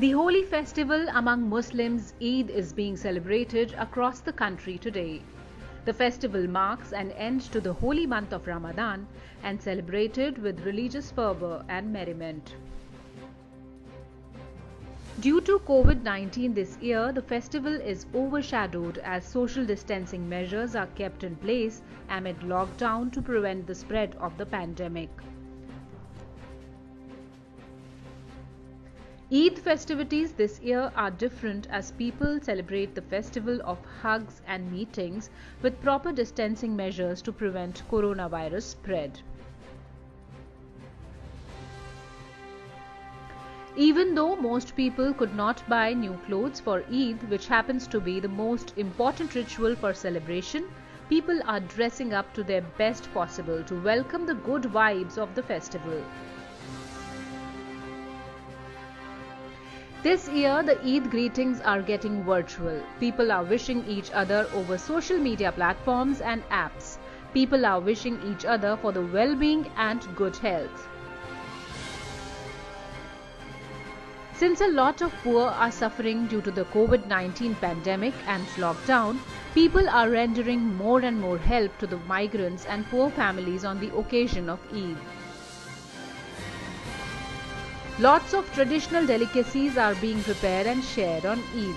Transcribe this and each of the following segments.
The holy festival among Muslims, Eid, is being celebrated across the country today. The festival marks an end to the holy month of Ramadan and celebrated with religious fervor and merriment. Due to COVID-19 this year, the festival is overshadowed as social distancing measures are kept in place amid lockdown to prevent the spread of the pandemic. Eid festivities this year are different as people celebrate the festival of hugs and meetings with proper distancing measures to prevent coronavirus spread. Even though most people could not buy new clothes for Eid, which happens to be the most important ritual for celebration, people are dressing up to their best possible to welcome the good vibes of the festival. This year, the Eid greetings are getting virtual. People are wishing each other over social media platforms and apps. People are wishing each other for the well-being and good health. Since a lot of poor are suffering due to the COVID-19 pandemic and lockdown, people are rendering more and more help to the migrants and poor families on the occasion of Eid. Lots of traditional delicacies are being prepared and shared on Eid.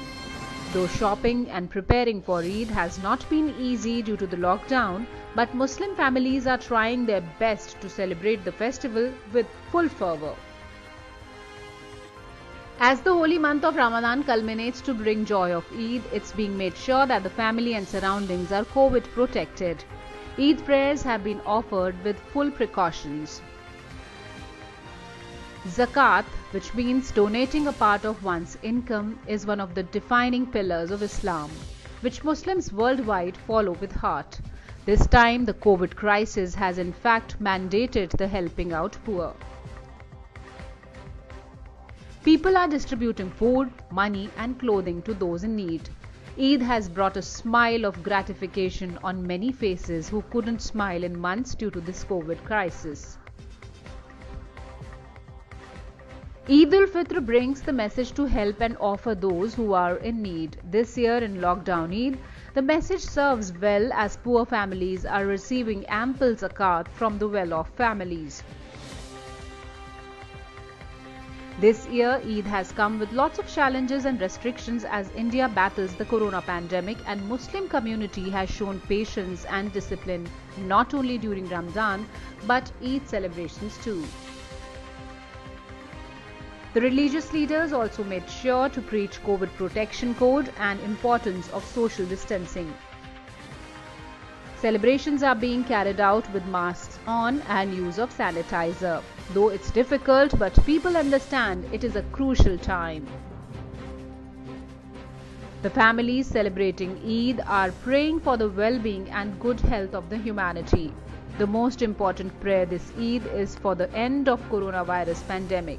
Though shopping and preparing for Eid has not been easy due to the lockdown, but Muslim families are trying their best to celebrate the festival with full fervor. As the holy month of Ramadan culminates to bring joy of Eid, it's being made sure that the family and surroundings are COVID protected. Eid prayers have been offered with full precautions. Zakat, which means donating a part of one's income, is one of the defining pillars of Islam, which Muslims worldwide follow with heart. This time, the COVID crisis has in fact mandated the helping out poor. People are distributing food, money and clothing to those in need. Eid has brought a smile of gratification on many faces who couldn't smile in months due to this COVID crisis. Eid al-Fitr brings the message to help and offer those who are in need. This year in lockdown Eid, the message serves well as poor families are receiving ample zakat from the well-off families. This year, Eid has come with lots of challenges and restrictions as India battles the corona pandemic, and Muslim community has shown patience and discipline not only during Ramadan but Eid celebrations too. The religious leaders also made sure to preach COVID protection code and importance of social distancing. Celebrations are being carried out with masks on and use of sanitizer. Though it's difficult, but people understand it is a crucial time. The families celebrating Eid are praying for the well-being and good health of the humanity. The most important prayer this Eid is for the end of coronavirus pandemic.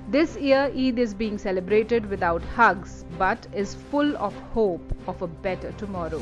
This year, Eid is being celebrated without hugs, but is full of hope of a better tomorrow.